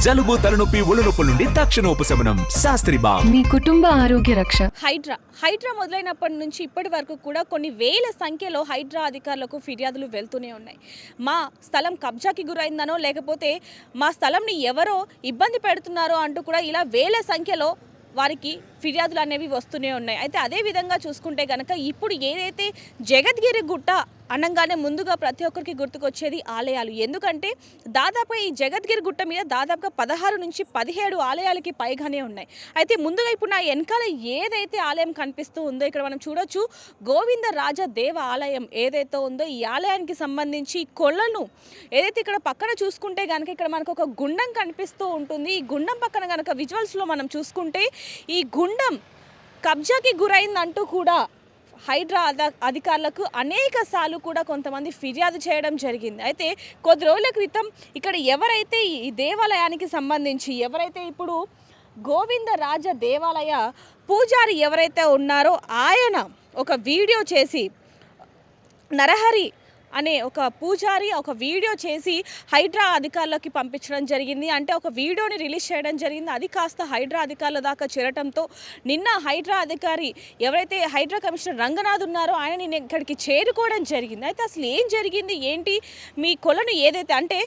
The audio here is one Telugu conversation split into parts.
జలుబు, తలనొప్పి, ఒళ్ళనొప్పుల నుండి తక్షణ ఉపశమనం. శాస్త్రి బామ్. మీ కుటుంబ ఆరోగ్య రక్ష. హైడ్రా మొదలైనప్పటి నుంచి ఇప్పటి వరకు కూడా కొన్ని వేల సంఖ్యలో హైడ్రా అధికారులకు ఫిర్యాదులు వెళ్తూనే ఉన్నాయి. మా స్థలం కబ్జాకి గురైందనో లేకపోతే మా స్థలంని ఎవరో ఇబ్బంది పెడుతున్నారో అంటూ కూడా ఇలా వేల సంఖ్యలో వారికి ఫిర్యాదులు అనేవి వస్తూనే ఉన్నాయి. అయితే అదే విధంగా చూసుకుంటే కనుక ఇప్పుడు ఏదైతే జగద్గిరి గుట్ట అనగానే ముందుగా ప్రతి ఒక్కరికి గుర్తుకొచ్చేది ఆలయాలు. ఎందుకంటే దాదాపు ఈ జగద్గిరి గుట్ట మీద దాదాపుగా 16 నుంచి 17 ఆలయాలకి పైగానే ఉన్నాయి. అయితే ముందుగా ఇప్పుడు నా వెనకాల ఏదైతే ఆలయం కనిపిస్తూ ఉందో ఇక్కడ మనం చూడొచ్చు, గోవిందరాజ దేవ ఆలయం ఏదైతే ఉందో ఈ ఆలయానికి సంబంధించి కొలను ఏదైతే ఇక్కడ పక్కన చూసుకుంటే కనుక ఇక్కడ మనకు ఒక గుండం కనిపిస్తూ ఉంటుంది. ఈ గుండం పక్కన కనుక విజువల్స్లో మనం చూసుకుంటే ఈ గుండం కబ్జాకి గురైందంటూ కూడా హైడ్రా అధికారులకు అనేక సార్లు కూడా కొంతమంది ఫిర్యాదు చేయడం జరిగింది. అయితే కొద్ది రోజుల క్రితం ఇక్కడ ఎవరైతే ఈ దేవాలయానికి సంబంధించి ఎవరైతే ఇప్పుడు గోవిందరాజ దేవాలయ పూజారి ఎవరైతే ఉన్నారో ఆయన ఒక వీడియో చేసి, నరహరి అనే ఒక పూజారి ఒక వీడియో చేసి హైడ్రా అధికారులకి పంపించడం జరిగింది. అంటే ఒక వీడియోని రిలీజ్ చేయడం జరిగింది. అది కాస్త హైడ్రా అధికారుల దాకా చేరటంతో నిన్న హైడ్రా అధికారి ఎవరైతే హైడ్రా కమిషనర్ రంగనాథ్ ఉన్నారో ఆయన నిన్న ఇక్కడికి చేరుకోవడం జరిగింది. అయితే అసలు ఏం జరిగింది ఏంటి, మీ కొలను ఏదైతే అంటే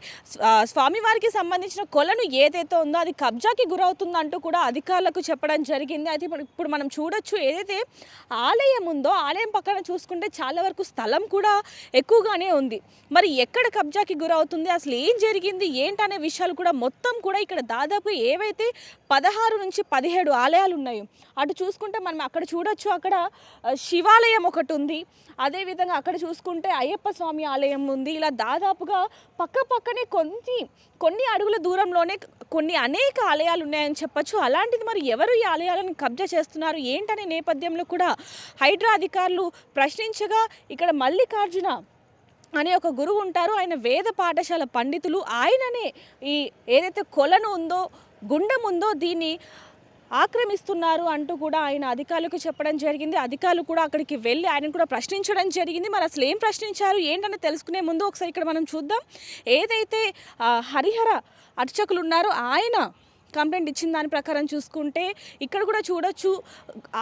స్వామివారికి సంబంధించిన కొలను ఏదైతే ఉందో అది కబ్జాకి గురవుతుందంటూ కూడా అధికారులకు చెప్పడం జరిగింది. అయితే ఇప్పుడు మనం చూడొచ్చు, ఏదైతే ఆలయం ఉందో ఆలయం పక్కన చూసుకుంటే చాలా వరకు స్థలం కూడా ఎక్కువగా ఉంది. మరి ఎక్కడ కబ్జాకి గురవుతుంది, అసలు ఏం జరిగింది ఏంటనే విషయాలు కూడా మొత్తం కూడా ఇక్కడ దాదాపు ఏవైతే 16 నుంచి 17 ఆలయాలు ఉన్నాయో అటు చూసుకుంటే మనం అక్కడ చూడొచ్చు, అక్కడ శివాలయం ఒకటి ఉంది. అదేవిధంగా అక్కడ చూసుకుంటే అయ్యప్ప స్వామి ఆలయం ఉంది. ఇలా దాదాపుగా పక్కనే కొన్ని అడుగుల దూరంలోనే అనేక ఆలయాలు ఉన్నాయని చెప్పచ్చు. అలాంటిది మరి ఎవరు ఈ ఆలయాలను కబ్జా చేస్తున్నారు ఏంటనే నేపథ్యంలో కూడా హైడ్రా అధికారులు ప్రశ్నించగా ఇక్కడ మల్లికార్జున అనే ఒక గురువు ఉంటారు, ఆయన వేద పాఠశాల పండితులు, ఆయననే ఈ ఏదైతే కొలను ఉందో గుండం ఉందో దీన్ని ఆక్రమిస్తున్నారు అంటూ కూడా ఆయన అధికారులకు చెప్పడం జరిగింది. అధికారులు కూడా అక్కడికి వెళ్ళి ఆయన కూడా ప్రశ్నించడం జరిగింది. మరి అసలు ఏం ప్రశ్నించారు ఏంటని తెలుసుకునే ముందు ఒకసారి ఇక్కడ మనం చూద్దాం. ఏదైతే హరిహర అర్చకులు ఉన్నారో ఆయన కంప్లైంట్ ఇచ్చిన దాని ప్రకారం చూసుకుంటే ఇక్కడ కూడా చూడొచ్చు,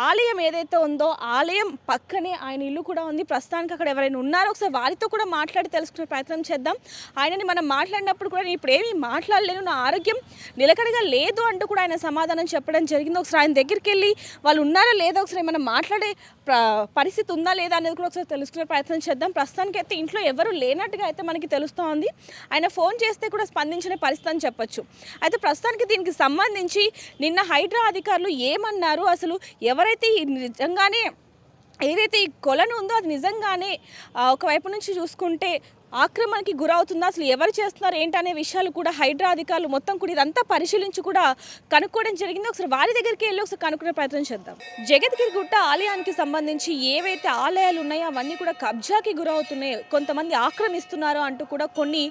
ఆలయం ఏదైతే ఉందో ఆలయం పక్కనే ఆయన ఇల్లు కూడా ఉంది. ప్రస్తుతానికి అక్కడ ఎవరైనా ఉన్నారో ఒకసారి వారితో కూడా మాట్లాడి తెలుసుకునే ప్రయత్నం చేద్దాం. ఆయనని మనం మాట్లాడినప్పుడు కూడా నేను ఇప్పుడు ఏమీ మాట్లాడలేను, నా ఆరోగ్యం నిలకడగా లేదు అంటూ కూడా ఆయన సమాధానం చెప్పడం జరిగింది. ఒకసారి ఆయన దగ్గరికి వెళ్ళి వాళ్ళు ఉన్నారా లేదా ఒకసారి మనం మాట్లాడే పరిస్థితి ఉందా లేదా అనేది కూడా ఒకసారి తెలుసుకునే ప్రయత్నం చేద్దాం. ప్రస్తుతానికి అయితే ఇంట్లో ఎవరు లేనట్టుగా అయితే మనకి తెలుస్తూ ఉంది. ఆయన ఫోన్ చేస్తే కూడా స్పందించిన పరిస్థితి అని చెప్పొచ్చు. అయితే ప్రస్తుతానికి దీనికి సంబంధించి నిన్న హైడ్రా అధికారులు ఏమన్నారు, అసలు ఎవరైతే నిజంగానే ఏదైతే ఈ కొలను ఉందో అది నిజంగానే ఒకవైపు నుంచి చూసుకుంటే ఆక్రమణకి గురవుతుందా, అసలు ఎవరు చేస్తున్నారు ఏంటనే విషయాలు కూడా హైడ్రా అధికారులు మొత్తం కూడా ఇదంతా పరిశీలించి కూడా కనుక్కోవడం జరిగింది. ఒకసారి వారి దగ్గరికి వెళ్ళి ఒకసారి కనుక్కునే ప్రయత్నం చేద్దాం. జగద్గిరి గుట్ట ఆలయానికి సంబంధించి ఏవైతే ఆలయాలు ఉన్నాయో అవన్నీ కూడా కబ్జాకి గురవుతున్నాయి, కొంతమంది ఆక్రమిస్తున్నారు అంటూ కూడా కొన్ని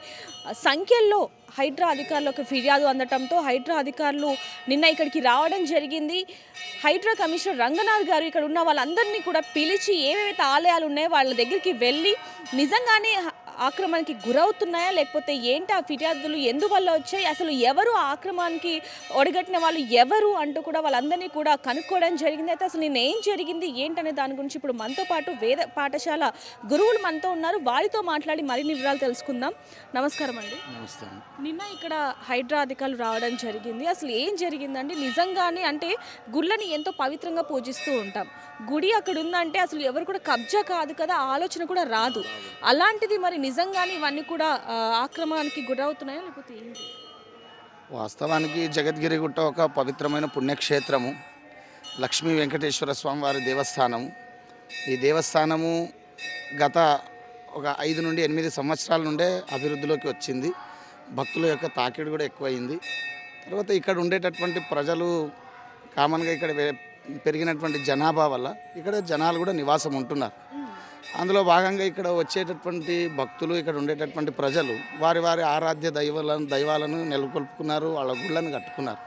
సంఖ్యల్లో హైడ్రా అధికారులకు ఫిర్యాదు అందటంతో హైడ్రా అధికారులు నిన్న ఇక్కడికి రావడం జరిగింది. హైడ్రా కమిషనర్ రంగనాథ్ గారు ఇక్కడ ఉన్న వాళ్ళందరినీ కూడా పిలిచి ఏవైతే ఆలయాలు ఉన్నాయో వాళ్ళ దగ్గరికి వెళ్ళి నిజంగానే ఆక్రమణకి గురవుతున్నాయా లేకపోతే ఏంటి, ఆ ఫిర్యాదులు ఎందువల్ల వచ్చాయి, అసలు ఎవరు ఆక్రమణకి ఒడిగట్టిన వాళ్ళు ఎవరు అంటూ కూడా వాళ్ళందరినీ కూడా కనుక్కోవడం జరిగింది. అయితే అసలు నేను ఏం జరిగింది ఏంటనే దాని గురించి ఇప్పుడు మనతో పాటు వేద పాఠశాల గురువులు మనతో ఉన్నారు, వారితో మాట్లాడి మరిన్ని వివరాలు తెలుసుకుందాం. నమస్కారం అండి. నమస్తే. నిన్న ఇక్కడ హైడ్రా అధికారులు రావడం జరిగింది, అసలు ఏం జరిగిందండి? నిజంగానే అంటే గుళ్ళని ఎంతో పవిత్రంగా పూజిస్తూ ఉంటాం, గుడి అక్కడ ఉందంటే అసలు ఎవరు కూడా కబ్జా కాదు కదా, ఆలోచన కూడా రాదు. అలాంటిది మరి నిజంగానే ఇవన్నీ కూడా ఆక్రమణకి గురవుతున్నాయా లేకపోతే ఏంటి? వాస్తవానికి జగద్గిరి గుట్ట ఒక పవిత్రమైన పుణ్యక్షేత్రము, లక్ష్మీ వెంకటేశ్వర స్వామి వారి దేవస్థానము. ఈ దేవస్థానము గత ఒక 5 నుండి 8 సంవత్సరాల నుండే అభివృద్ధిలోకి వచ్చింది. భక్తుల యొక్క తాకిడి కూడా ఎక్కువైంది. తర్వాత ఇక్కడ ఉండేటటువంటి ప్రజలు కామన్గా ఇక్కడ పెరిగినటువంటి జనాభా వల్ల ఇక్కడ జనాలు కూడా నివాసం ఉంటున్నారు. అందులో భాగంగా ఇక్కడ వచ్చేటటువంటి భక్తులు, ఇక్కడ ఉండేటటువంటి ప్రజలు వారి వారి ఆరాధ్య దైవాలను నెలకొల్పుకున్నారు, వాళ్ళ గుళ్ళను కట్టుకున్నారు.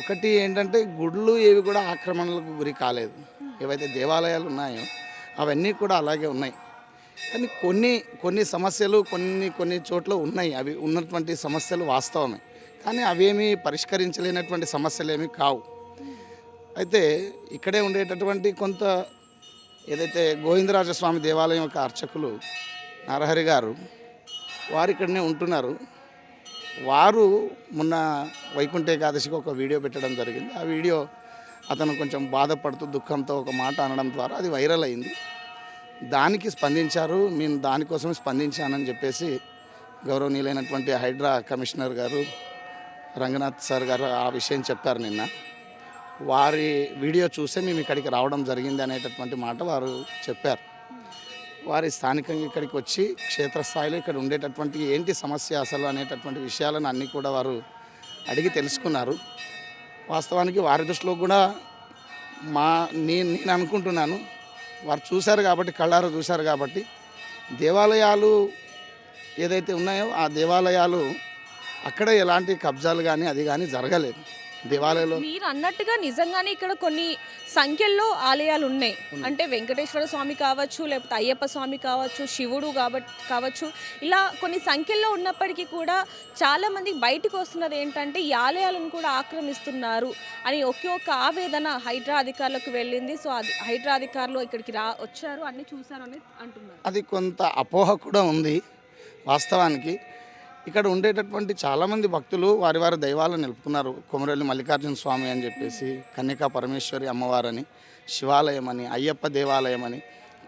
ఒకటి ఏంటంటే గుళ్ళు ఏవి కూడా ఆక్రమణలకు గురి కాలేదు. ఏవైతే దేవాలయాలు ఉన్నాయో అవన్నీ కూడా అలాగే ఉన్నాయి. కానీ కొన్ని సమస్యలు కొన్ని చోట్ల ఉన్నాయి, అవి ఉన్నటువంటి సమస్యలు వాస్తవమే. కానీ అవేమీ పరిష్కరించలేనటువంటి సమస్యలు ఏమీ కావు. అయితే ఇక్కడే ఉండేటటువంటి కొంత ఏదైతే గోవిందరాజస్వామి దేవాలయం యొక్క అర్చకులు నరహరి గారు వారు ఇక్కడనే ఉంటున్నారు. వారు మొన్న వైకుంఠ ఏకాదశికి ఒక వీడియో పెట్టడం జరిగింది. ఆ వీడియో అతను కొంచెం బాధపడుతూ దుఃఖంతో ఒక మాట అనడం ద్వారా అది వైరల్ అయింది. దానికి స్పందించారు. నేను దానికోసం స్పందించానని చెప్పేసి గౌరవనీయులైనటువంటి హైడ్రా కమిషనర్ గారు రంగనాథ్ సార్ గారు ఆ విషయం చెప్పారు నిన్న. వారి వీడియో చూసే మేము ఇక్కడికి రావడం జరిగింది అనేటటువంటి మాట వారు చెప్పారు. వారి స్థానికంగా ఇక్కడికి వచ్చి క్షేత్రస్థాయిలో ఇక్కడ ఉండేటటువంటి ఏంటి సమస్య అసలు అనేటటువంటి విషయాలను అన్నీ కూడా వారు అడిగి తెలుసుకున్నారు. వాస్తవానికి వారి దృష్టిలో కూడా నేను అనుకుంటున్నాను, వారు చూశారు కాబట్టి, కళ్ళారా చూశారు కాబట్టి, దేవాలయాలు ఏదైతే ఉన్నాయో ఆ దేవాలయాలు అక్కడ ఎలాంటి కబ్జాలు కానీ అది కానీ జరగలేదు. దేవాలయంలో మీరు అన్నట్టుగా నిజంగానే ఇక్కడ కొన్ని సంఖ్యల్లో ఆలయాలు ఉన్నాయి. అంటే వెంకటేశ్వర స్వామి కావచ్చు, లేకపోతే అయ్యప్ప స్వామి కావచ్చు, శివుడు కావచ్చు, ఇలా కొన్ని సంఖ్యల్లో ఉన్నప్పటికీ కూడా చాలామంది బయటకు వస్తున్నది ఏంటంటే ఈ ఆలయాలను కూడా ఆక్రమిస్తున్నారు అని ఒక్క ఆవేదన హైడ్రా అధికారులకు వెళ్ళింది. సో అది హైడ్రా అధికారులు ఇక్కడికి వచ్చారు, అన్ని చూశారు అని అంటున్నారు. అది కొంత అపోహ కూడా ఉంది. వాస్తవానికి ఇక్కడ ఉండేటటువంటి చాలామంది భక్తులు వారి వారి దైవాలను నిలుపుకున్నారు. కొమరవెల్లి మల్లికార్జున స్వామి అని చెప్పేసి, కన్యకా పరమేశ్వరి అమ్మవారని, శివాలయం అని, అయ్యప్ప దేవాలయం అని,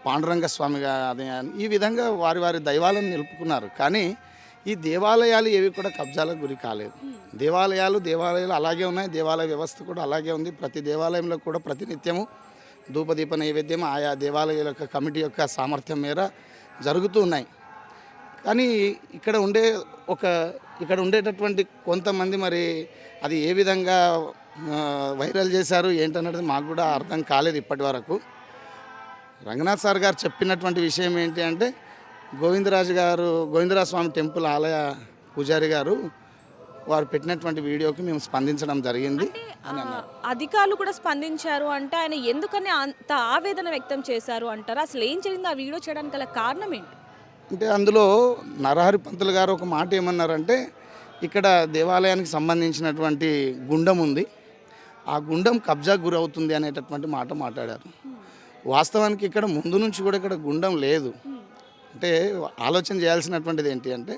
పాండురంగ స్వామిగా అదే అని, ఈ విధంగా వారి వారి దైవాలను నిలుపుకున్నారు. కానీ ఈ దేవాలయాలు ఏవి కూడా కబ్జాలకు గురి కాలేదు. దేవాలయాలు అలాగే ఉన్నాయి. దేవాలయ వ్యవస్థ కూడా అలాగే ఉంది. ప్రతి దేవాలయంలో కూడా ప్రతినిత్యము ధూపదీప నైవేద్యం ఆయా దేవాలయాల యొక్క కమిటీ యొక్క సామర్థ్యం మేర జరుగుతూ ఉన్నాయి. కానీ ఇక్కడ ఉండేటటువంటి కొంతమంది మరి అది ఏ విధంగా వైరల్ చేశారు ఏంటన్నది మాకు కూడా అర్థం కాలేదు ఇప్పటి వరకు. రంగనాథ్ సార్ గారు చెప్పినటువంటి విషయం ఏంటి అంటే, గోవిందరాజ స్వామి టెంపుల్ ఆలయ పూజారి గారు వారు పెట్టినటువంటి వీడియోకి మేము స్పందించడం జరిగింది అని అన్నారు. అధికారులు కూడా స్పందించారు అంటే ఆయన ఎందుకని అంత ఆవేదన వ్యక్తం చేశారు అంటారు? అసలు ఏం జరిగింది ఆ వీడియో చేయడానికి గల కారణం ఏంటి? అంటే అందులో నరహరి పంతులు గారు ఒక మాట ఏమన్నారంటే, ఇక్కడ దేవాలయానికి సంబంధించినటువంటి గుండం ఉంది, ఆ గుండం కబ్జాకు గురవుతుంది అనేటటువంటి మాట మాట్లాడారు. వాస్తవానికి ఇక్కడ ముందు నుంచి కూడా ఇక్కడ గుండం లేదు. అంటే ఆలోచన చేయాల్సినటువంటిది ఏంటి అంటే,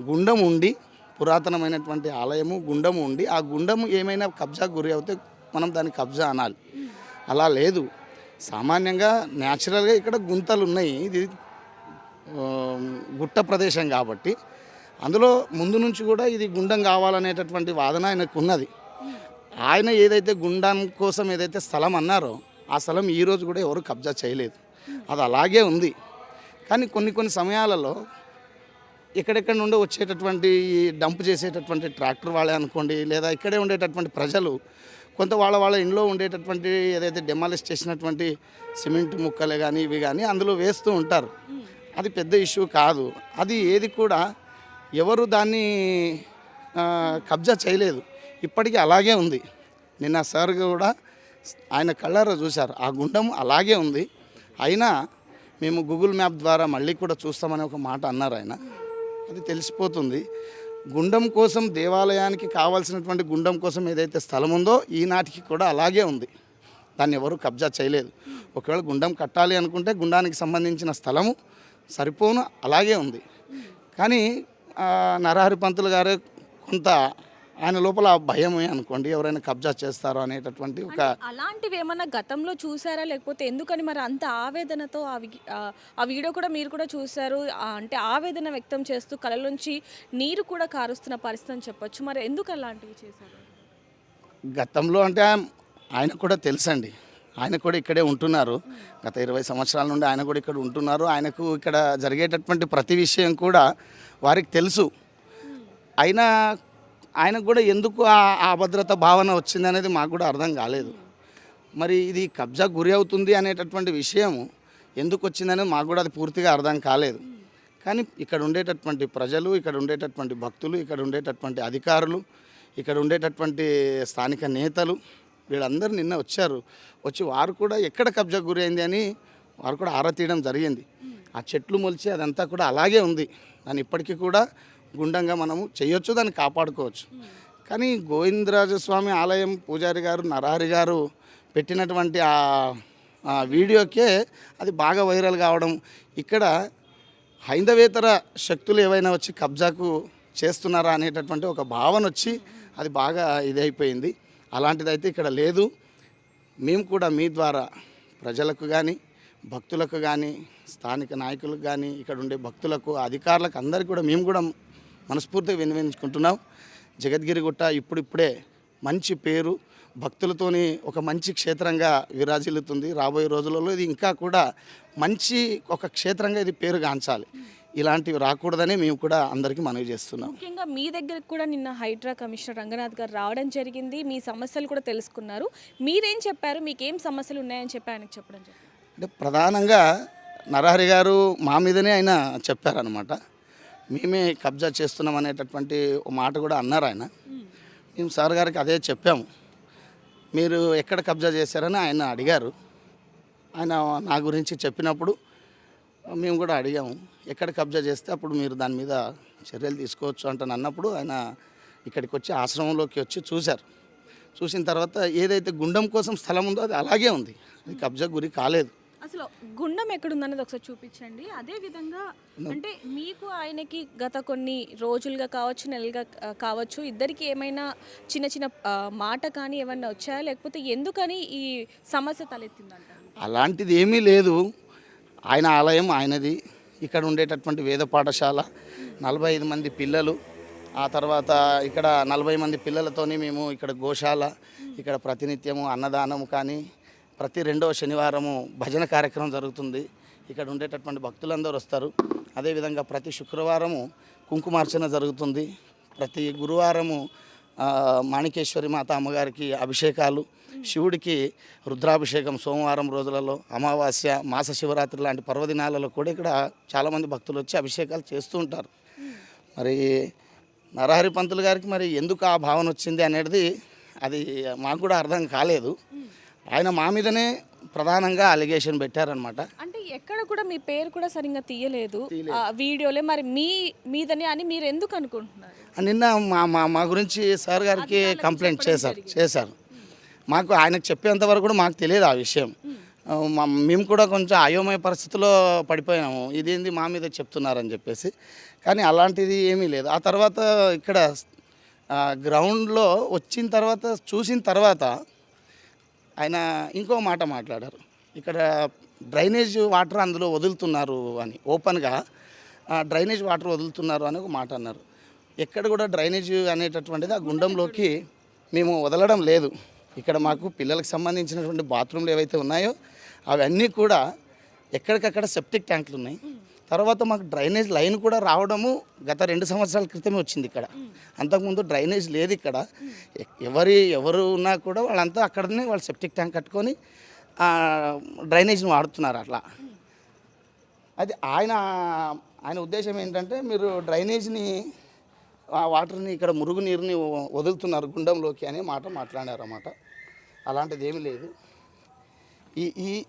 గుండం ఉండి పురాతనమైనటువంటి ఆలయము గుండం ఉండి ఆ గుండం ఏమైనా కబ్జాకు గురి అవుతే మనం దాన్ని కబ్జా అనాలి. అలా లేదు. సామాన్యంగా న్యాచురల్గా ఇక్కడ గుంతలు ఉన్నాయి. ఇది గుట్ట ప్రదేశం కాబట్టి అందులో ముందు నుంచి కూడా ఇది గుండం కావాలనేటటువంటి వాదన ఆయనకు ఉన్నది. ఆయన ఏదైతే గుండం కోసం ఏదైతే స్థలం అన్నారో ఆ స్థలం ఈరోజు కూడా ఎవరు కబ్జా చేయలేదు. అది అలాగే ఉంది. కానీ కొన్ని సమయాలలో ఎక్కడెక్కడ నుండి వచ్చేటటువంటి డంప్ చేసేటటువంటి ట్రాక్టర్ వాళ్ళే అనుకోండి, లేదా ఇక్కడే ఉండేటటువంటి ప్రజలు కొంత వాళ్ళ ఇంట్లో ఉండేటటువంటి ఏదైతే డెమాలిష్ చేసినటువంటి సిమెంట్ ముక్కలే కానీ ఇవి కానీ అందులో వేస్తూ ఉంటారు. అది పెద్ద ఇష్యూ కాదు. అది ఏది కూడా ఎవరు దాన్ని కబ్జా చేయలేదు. ఇప్పటికీ అలాగే ఉంది. నిన్న సార్ కూడా ఆయన కళ్ళారా చూశారు, ఆ గుండం అలాగే ఉంది. అయినా మేము గూగుల్ మ్యాప్ ద్వారా మళ్ళీ కూడా చూస్తామని ఒక మాట అన్నారు ఆయన. అది తెలిసిపోతుంది. గుండం కోసం, దేవాలయానికి కావాల్సినటువంటి గుండం కోసం ఏదైతే స్థలం ఉందో ఈనాటికి కూడా అలాగే ఉంది. దాన్ని ఎవరు కబ్జా చేయలేదు. ఒకవేళ గుండం కట్టాలి అనుకుంటే గుండానికి సంబంధించిన స్థలము సరిపోను అలాగే ఉంది. కానీ నరహరి పంతులు గారు కొంత ఆయన లోపల భయమే అనుకోండి, ఎవరైనా కబ్జా చేస్తారో అనేటటువంటి ఒక అలాంటివి ఏమన్నా గతంలో చూసారా? లేకపోతే ఎందుకని మరి అంత ఆవేదనతో ఆ వీడియో కూడా మీరు కూడా చూశారు, అంటే ఆవేదన వ్యక్తం చేస్తూ కళ్ళలోంచి నీరు కూడా కారుస్తున్న పరిస్థితి అని చెప్పొచ్చు. మరి ఎందుకు అలాంటివి చేశారు? గతంలో అంటే ఆయన కూడా తెలుసండి, ఆయన కూడా ఇక్కడే ఉంటున్నారు. గత 20 సంవత్సరాల నుండి ఆయన కూడా ఇక్కడ ఉంటున్నారు. ఆయనకు ఇక్కడ జరిగేటటువంటి ప్రతి విషయం కూడా వారికి తెలుసు. అయినా ఆయనకు కూడా ఎందుకు ఆ అభద్రత భావన వచ్చింది అనేది మాకు కూడా అర్థం కాలేదు. మరి ఇది కబ్జా గురి అవుతుంది అనేటటువంటి విషయం ఎందుకు వచ్చిందనేది మాకు కూడా అది పూర్తిగా అర్థం కాలేదు. కానీ ఇక్కడ ఉండేటటువంటి ప్రజలు, ఇక్కడ ఉండేటటువంటి భక్తులు, ఇక్కడ ఉండేటటువంటి అధికారులు, ఇక్కడ ఉండేటటువంటి స్థానిక నేతలు వీళ్ళందరూ నిన్న వచ్చి వారు కూడా ఎక్కడ కబ్జా గురి అయింది అని వారు కూడా ఆరా తీయడం జరిగింది. ఆ చెట్లు మొలిచి అదంతా కూడా అలాగే ఉంది. దాన్ని ఇప్పటికీ కూడా గుండంగా మనము చేయొచ్చు, దాన్ని కాపాడుకోవచ్చు. కానీ గోవిందరాజస్వామి ఆలయం పూజారి గారు నరహరి గారు పెట్టినటువంటి ఆ వీడియోకే అది బాగా వైరల్ కావడం, ఇక్కడ హైందవేతర శక్తులు ఏవైనా వచ్చి కబ్జాకు చేస్తున్నారా అనేటటువంటి ఒక భావన వచ్చి అది బాగా ఇదైపోయింది. అలాంటిదైతే ఇక్కడ లేదు. మేము కూడా మీ ద్వారా ప్రజలకు కానీ భక్తులకు కానీ స్థానిక నాయకులకు కానీ ఇక్కడ ఉండే భక్తులకు అధికారులకు అందరికీ కూడా మేము కూడా మనస్ఫూర్తిగా విన్నవించుకుంటున్నాం. జగద్గిరిగుట్ట ఇప్పుడిప్పుడే మంచి పేరు భక్తులతోని ఒక మంచి క్షేత్రంగా విరాజిల్లుతుంది. రాబోయే రోజులలో ఇది ఇంకా కూడా మంచి ఒక క్షేత్రంగా ఇది పేరుగాంచాలి. ఇలాంటివి రాకూడదని మేము కూడా అందరికీ మనవి చేస్తున్నాం. ముఖ్యంగా మీ దగ్గరకు కూడా నిన్న హైడ్రా కమిషనర్ రంగనాథ్ గారు రావడం జరిగింది. మీ సమస్యలు కూడా తెలుసుకున్నారు. మీరేం చెప్పారు? మీకేం సమస్యలు ఉన్నాయని చెప్పి ఆయనకు చెప్పడం జరిగింది. అంటే ప్రధానంగా నరహరి గారు మా మీదనే ఆయన చెప్పారనమాట. మేమే కబ్జా చేస్తున్నాం అనేటటువంటి ఒక మాట కూడా అన్నారు ఆయన. మేము సార్ గారికి అదే చెప్పాము. మీరు ఎక్కడ కబ్జా చేశారని ఆయన అడిగారు. ఆయన నా గురించి చెప్పినప్పుడు మేము కూడా అడిగాము, ఎక్కడ కబ్జా చేస్తే అప్పుడు మీరు దాని మీద చర్యలు తీసుకోవచ్చు అంటాను అన్నప్పుడు ఆయన ఇక్కడికి వచ్చి ఆశ్రమంలోకి వచ్చి చూశారు. చూసిన తర్వాత ఏదైతే గుండం కోసం స్థలం ఉందో అది అలాగే ఉంది, అది కబ్జా గురి కాలేదు. అసలు గుండం ఎక్కడుందనేది ఒకసారి చూపించండి. అదే విధంగా అంటే మీకు ఆయనకి గత కొన్ని రోజులుగా కావచ్చు, నెలలుగా కావచ్చు, ఇద్దరికి ఏమైనా చిన్న చిన్న మాట కానీ ఏమైనా వచ్చాయా, లేకపోతే ఎందుకని ఈ సమస్య తలెత్తిందంట? అలాంటిది ఏమీ లేదు. ఆయన ఆలయం ఆయనది. ఇక్కడ ఉండేటటువంటి వేద పాఠశాల 45 మంది పిల్లలు, ఆ తర్వాత ఇక్కడ 40 మంది పిల్లలతోని మేము ఇక్కడ గోశాల, ఇక్కడ ప్రతినిత్యము అన్నదానము కానీ ప్రతి 2వ శనివారము భజన కార్యక్రమం జరుగుతుంది. ఇక్కడ ఉండేటటువంటి భక్తులందరూ వస్తారు. అదేవిధంగా ప్రతి శుక్రవారము కుంకుమార్చన జరుగుతుంది. ప్రతి గురువారము మాణికేశ్వరి మాత అమ్మగారికి అభిషేకాలు, శివుడికి రుద్రాభిషేకం సోమవారం రోజులలో, అమావాస్య, మాస శివరాత్రి లాంటి పర్వదినాలలో కూడా ఇక్కడ చాలామంది భక్తులు వచ్చి అభిషేకాలు చేస్తూ ఉంటారు. మరి నరహరి పంతులు గారికి మరి ఎందుకు ఆ భావన వచ్చింది అనేది అది మాకు కూడా అర్థం కాలేదు. ఆయన మా మీదనే ప్రధానంగా అలిగేషన్ పెట్టారనమాట. అంటే ఎక్కడ కూడా మీ పేరు కూడా సరిగ్గా తీయలేదు ఆ వీడియోలే, మరి మీదని అని మీరు ఎందుకు అనుకుంటున్నారు? నిన్న మా గురించి సార్ గారికి కంప్లైంట్ చేశారు. మాకు ఆయనకు చెప్పేంత వరకు కూడా మాకు తెలియదు ఆ విషయం. మేము కూడా కొంచెం అయోమయ పరిస్థితిలో పడిపోయాము, ఇదేంది మా మీద చెప్తున్నారని చెప్పేసి. కానీ అలాంటిది ఏమీ లేదు. ఆ తర్వాత ఇక్కడ గ్రౌండ్లో వచ్చిన తర్వాత చూసిన తర్వాత ఆయన ఇంకో మాట మాట్లాడారు. ఇక్కడ డ్రైనేజ్ వాటర్ అందులో వదులుతున్నారు అని, ఓపెన్గా డ్రైనేజ్ వాటర్ వదులుతున్నారు అని ఒక మాట అన్నారు. ఎక్కడ కూడా డ్రైనేజ్ అనేటటువంటిది ఆ గుండంలోకి మేము వదలడం లేదు. ఇక్కడ మాకు పిల్లలకు సంబంధించినటువంటి బాత్రూమ్లు ఏవైతే ఉన్నాయో అవన్నీ కూడా ఎక్కడికక్కడ సెప్టిక్ ట్యాంకులు ఉన్నాయి. తర్వాత మాకు డ్రైనేజ్ లైన్ కూడా రావడము గత 2 సంవత్సరాల క్రితమే వచ్చింది. ఇక్కడ అంతకుముందు డ్రైనేజ్ లేదు. ఇక్కడ ఎవరు ఉన్నా కూడా వాళ్ళంతా అక్కడనే వాళ్ళు సెప్టిక్ ట్యాంక్ కట్టుకొని డ్రైనేజ్ని వాడుతున్నారు. అట్లా అది ఆయన ఉద్దేశం ఏంటంటే మీరు డ్రైనేజ్ని ఆ వాటర్ని ఇక్కడ మురుగునీరుని వదులుతున్నారు గుండంలోకి అనే మాట మాట్లాడారు అన్నమాట. అలాంటిది ఏమీ లేదు.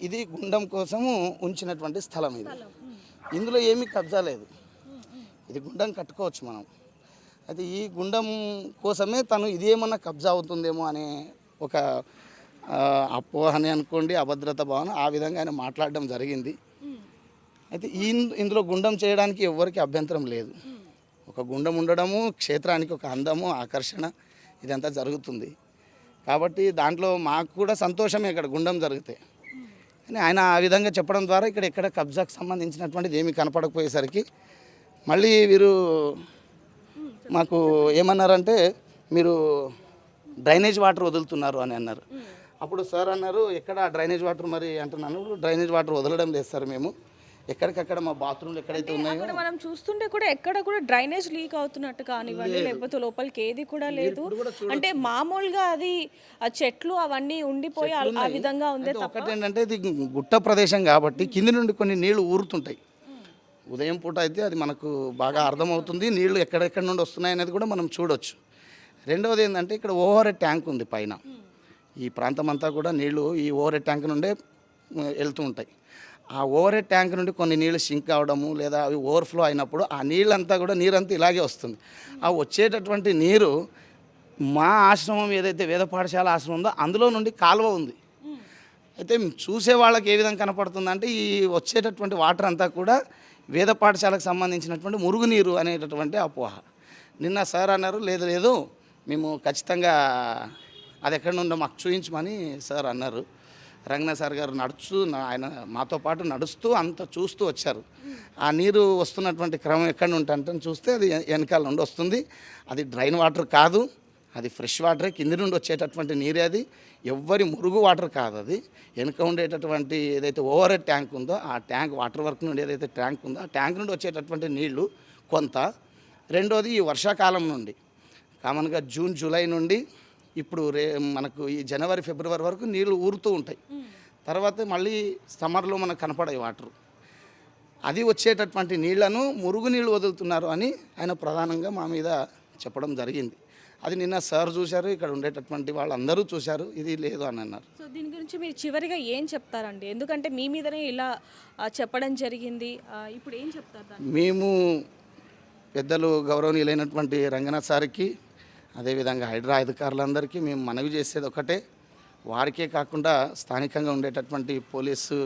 ఇది గుండం కోసము ఉంచినటువంటి స్థలం. ఇది ఇందులో ఏమీ కబ్జా లేదు. ఇది గుండం కట్టుకోవచ్చు మనం. అయితే ఈ గుండం కోసమే తను ఇదేమన్నా కబ్జా అవుతుందేమో అనే ఒక అపోహని అనుకోండి, అభద్రత భావన, ఆ విధంగా ఆయన మాట్లాడడం జరిగింది. అయితే ఇందులో గుండం చేయడానికి ఎవరికి అభ్యంతరం లేదు. ఒక గుండం ఉండడము క్షేత్రానికి ఒక అందము, ఆకర్షణ ఇదంతా జరుగుతుంది. కాబట్టి దాంట్లో మాకు కూడా సంతోషమే ఇక్కడ గుండం జరిగితే. కానీ ఆయన ఆ విధంగా చెప్పడం ద్వారా ఎక్కడ కబ్జాకు సంబంధించినటువంటిది ఏమీ కనపడకపోయేసరికి మళ్ళీ వీరు మాకు ఏమన్నారంటే మీరు డ్రైనేజ్ వాటర్ వదులుతున్నారు అని అన్నారు. అప్పుడు సార్ అన్నారు ఎక్కడ డ్రైనేజ్ వాటర్ మరి అంటున్నాను. డ్రైనేజ్ వాటర్ వదలడం లేదు సార్, మేము ఎక్కడికక్కడ మా బాత్రూమ్లు ఎక్కడైతే ఉన్నాయో మనం చూస్తుంటే కూడా ఎక్కడ కూడా డ్రైనేజ్ లీక్ అవుతున్నట్టు కానివ్వండి, లేకపోతే లోపలికి ఏది కూడా లేదు. అంటే మామూలుగా అది ఆ చెట్లు అవన్నీ ఉండిపోయి ఆ విధంగా ఉంది. ఒకటి ఏంటంటే ఇది గుట్ట ప్రదేశం కాబట్టి కింది నుండి కొన్ని నీళ్లు ఊరుతుంటాయి. ఉదయం పూట అయితే అది మనకు బాగా అర్థమవుతుంది, నీళ్లు ఎక్కడెక్కడ నుండి వస్తున్నాయి అనేది కూడా మనం చూడొచ్చు. రెండవది ఏంటంటే ఇక్కడ ఓవర్ హెడ్ ట్యాంక్ ఉంది పైన. ఈ ప్రాంతం అంతా కూడా నీళ్లు ఈ ఓవర్ హెడ్ ట్యాంక్ నుండే వెళ్తూ ఉంటాయి. ఆ ఓవర్ హెడ్ ట్యాంక్ నుండి కొన్ని నీళ్ళు సింక్ అవడము లేదా అవి ఓవర్ఫ్లో అయినప్పుడు ఆ నీళ్ళంతా కూడా నీరంతా ఇలాగే వస్తుంది. ఆ వచ్చేటటువంటి నీరు మా ఆశ్రమం ఏదైతే వేద పాఠశాల ఆశ్రమం ఉందో అందులో నుండి కాలువ ఉంది. అయితే చూసే వాళ్ళకి ఏ విధంగా కనపడుతుందంటే ఈ వచ్చేటటువంటి వాటర్ అంతా కూడా వేద పాఠశాలకు సంబంధించినటువంటి మురుగునీరు అనేటటువంటి అపోహ. నిన్న సార్ అన్నారు, లేదు లేదు మేము ఖచ్చితంగా అది ఎక్కడి నుండో మాకు చూపించమని సార్ అన్నారు. రంగనాథ్ సార్ గారు ఆయన మాతో పాటు నడుస్తూ అంత చూస్తూ వచ్చారు. ఆ నీరు వస్తున్నటువంటి క్రమం ఎక్కడి నుండి అంటే చూస్తే అది వెనకాల నుండి వస్తుంది. అది డ్రైన్ వాటర్ కాదు, అది ఫ్రెష్ వాటరే, కింది నుండి వచ్చేటటువంటి నీరే. అది ఎవ్వరి మురుగు వాటర్ కాదు. అది వెనుక ఉండేటటువంటి ఏదైతే ఓవర్ హెడ్ ట్యాంక్ ఉందో ఆ ట్యాంక్ వాటర్ వర్క్ నుండి ఏదైతే ట్యాంక్ ఉందో ఆ ట్యాంక్ నుండి వచ్చేటటువంటి నీళ్లు కొంత. రెండోది ఈ వర్షాకాలం నుండి కామన్గా జూన్ జూలై నుండి ఇప్పుడు మనకు ఈ జనవరి ఫిబ్రవరి వరకు నీళ్లు ఊరుతూ ఉంటాయి. తర్వాత మళ్ళీ సమ్మర్లో మనకు కనపడాయి వాటర్. అది వచ్చేటటువంటి నీళ్లను మురుగునీళ్ళు వదులుతున్నారు అని ఆయన ప్రధానంగా మా మీద చెప్పడం జరిగింది. అది నిన్న సార్ చూశారు, ఇక్కడ ఉండేటటువంటి వాళ్ళందరూ చూశారు, ఇది లేదు అని అన్నారు. సో దీని గురించి మీరు చివరిగా ఏం చెప్తారండి? ఎందుకంటే మీ మీదనే ఇలా చెప్పడం జరిగింది, ఇప్పుడు ఏం చెప్తారు? మేము పెద్దలు గౌరవనీయులైనటువంటి రంగనాథ్ సార్కి, అదేవిధంగా హైడ్రా అధికారులందరికీ మేము మనవి చేసేది ఒకటే, వారికే కాకుండా స్థానికంగా ఉండేటటువంటి పోలీసు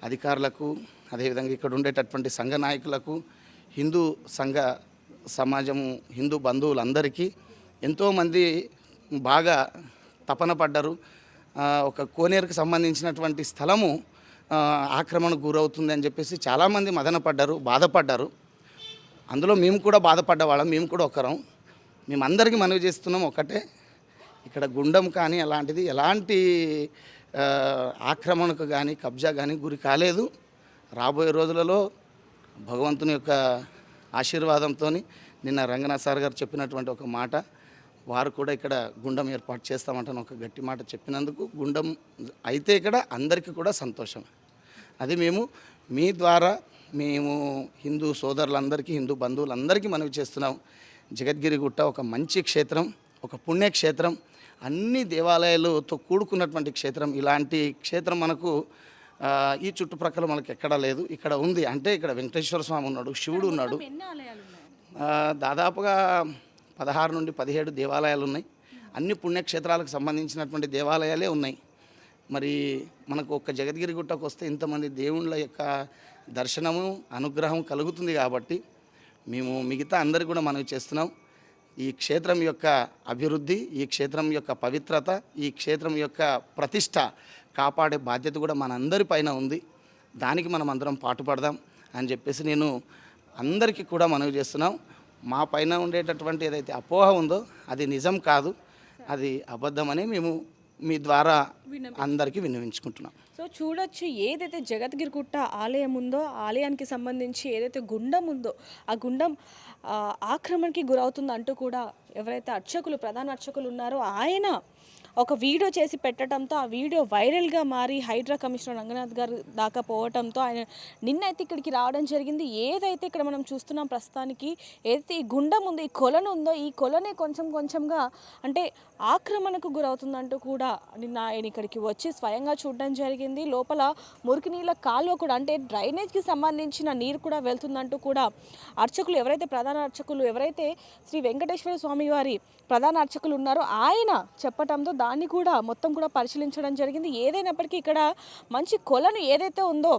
అధికారులకు, అదేవిధంగా ఇక్కడ ఉండేటటువంటి సంఘ నాయకులకు, హిందూ సంఘ సమాజము, హిందూ బంధువులందరికీ ఎంతోమంది బాగా తపన పడ్డారు. ఒక కోనేరుకు సంబంధించినటువంటి స్థలము ఆక్రమణకు గురవుతుంది అని చెప్పేసి చాలామంది మదన పడ్డారు, బాధపడ్డారు. అందులో మేము కూడా బాధపడ్డ వాళ్ళం, మేము కూడా ఒకరం. మేమందరికీ మనవి చేస్తున్నాం ఒకటే, ఇక్కడ గుండం కానీ అలాంటిది ఎలాంటి ఆక్రమణకు కానీ కబ్జా కానీ గురి కాలేదు. రాబోయే రోజులలో భగవంతుని యొక్క ఆశీర్వాదంతో నిన్న రంగనాథ్ సార్ గారు చెప్పినటువంటి ఒక మాట, వారు కూడా ఇక్కడ గుండం ఏర్పాటు చేస్తామంటాను ఒక గట్టి మాట చెప్పినందుకు, గుండం అయితే ఇక్కడ అందరికీ కూడా సంతోషం. అది మేము మీ ద్వారా మేము హిందూ సోదరులందరికీ, హిందూ బంధువులందరికీ మనవి చేస్తున్నాం. జగద్గిరిగుట్ట ఒక మంచి క్షేత్రం, ఒక పుణ్యక్షేత్రం, అన్ని దేవాలయాలతో కూడుకున్నటువంటి క్షేత్రం. ఇలాంటి క్షేత్రం మనకు ఈ చుట్టుప్రక్కల మనకు ఎక్కడా లేదు. ఇక్కడ ఉంది అంటే ఇక్కడ వెంకటేశ్వర స్వామి ఉన్నాడు, శివుడు ఉన్నాడు. దాదాపుగా 16 నుండి 17 దేవాలయాలు ఉన్నాయి. అన్ని పుణ్యక్షేత్రాలకు సంబంధించినటువంటి దేవాలయాలే ఉన్నాయి. మరి మనకు ఒక్క జగద్గిరిగుట్టకు వస్తే ఇంతమంది దేవుళ్ళ యొక్క దర్శనము, అనుగ్రహం కలుగుతుంది కాబట్టి మేము మిగతా అందరికీ కూడా మనవి చేస్తున్నాం. ఈ క్షేత్రం యొక్క అభివృద్ధి, ఈ క్షేత్రం యొక్క పవిత్రత, ఈ క్షేత్రం యొక్క ప్రతిష్ట కాపాడే బాధ్యత కూడా మనందరి పైన ఉంది. దానికి మనం అందరం పాటుపడదాం అని చెప్పేసి నేను అందరికీ కూడా మనవి చేస్తున్నాం. మా పైన ఉండేటటువంటి ఏదైతే అపోహ ఉందో అది నిజం కాదు, అది అబద్ధమని మేము మీ ద్వారా అందరికీ విన్నవించుకుంటున్నాం. సో చూడొచ్చు, ఏదైతే జగద్గిరిగుట్ట ఆలయం ఉందో ఆలయానికి సంబంధించి ఏదైతే గుండం ఉందో ఆ గుండం ఆక్రమణకి గురవుతుంది అంటూ కూడా ఎవరైతే అర్చకులు, ప్రధాన అర్చకులు ఉన్నారో ఆయన ఒక వీడియో చేసి పెట్టడంతో ఆ వీడియో వైరల్గా మారి హైడ్రా కమిషనర్ రంగనాథ్ గారు దాకా పోవడంతో ఆయన నిన్నైతే ఇక్కడికి రావడం జరిగింది. ఏదైతే ఇక్కడ మనం చూస్తున్నాం ప్రస్తుతానికి, ఏదైతే ఈ గుండం ఉందో, ఈ కొలను ఉందో, ఈ కొలనే కొంచెంగా అంటే ఆక్రమణకు గురవుతుందంటూ కూడా నిన్న ఆయన ఇక్కడికి వచ్చి స్వయంగా చూడడం జరిగింది. లోపల మురికి నీళ్ళ కాలువ కూడా అంటే డ్రైనేజ్కి సంబంధించిన నీరు కూడా వెళ్తుందంటూ కూడా అర్చకులు ప్రధాన అర్చకులు ఎవరైతే శ్రీ వెంకటేశ్వర స్వామి వారి ప్రధాన అర్చకులు ఉన్నారో ఆయన చెప్పడంతో దాన్ని కూడా మొత్తం కూడా పరిశీలించడం జరిగింది. ఏదైనప్పటికీ ఇక్కడ మంచి కొలను ఏదైతే ఉందో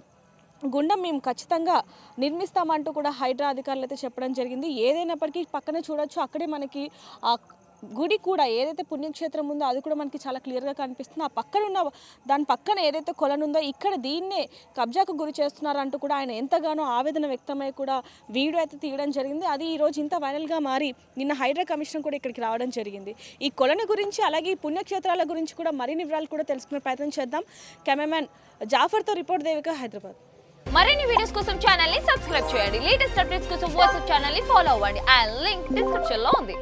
గుండం మేము ఖచ్చితంగా నిర్మిస్తామంటూ కూడా హైడ్రా అధికారులు అయితే చెప్పడం జరిగింది. ఏదైనప్పటికీ పక్కనే చూడొచ్చు, అక్కడే మనకి ఆ గుడి కూడా ఏదైతే పుణ్యక్షేత్రం ఉందో అది కూడా మనకి చాలా క్లియర్గా కనిపిస్తుంది. ఆ పక్కన ఉన్న దాని పక్కన ఏదైతే కొలను ఉందో ఇక్కడ దీన్నే కబ్జాకు గురి చేస్తున్నారంటూ కూడా ఆయన ఎంతగానో ఆవేదన వ్యక్తమై కూడా వీడియో అయితే తీయడం జరిగింది. అది ఈరోజు ఇంత వైరల్గా మారి నిన్న హైడ్రా కమిషనర్ కూడా ఇక్కడికి రావడం జరిగింది. ఈ కొలను గురించి అలాగే ఈ పుణ్యక్షేత్రాల గురించి కూడా మరిన్ని వివరాలు కూడా తెలుసుకునే ప్రయత్నం చేద్దాం. కెమెరామెన్ జాఫర్తో రిపోర్ట్ దేవిక, హైదరాబాద్. మరిన్ని వీడియోస్ కోసం ఛానల్ ని సబ్స్క్రైబ్ చేయండి. లేటెస్ట్ అప్డేట్స్ కోసం వాట్సాప్ ఛానల్ ని ఫాలో అవ్వండి. ఆ లింక్ డిస్క్రిప్షన్ లో ఉంది.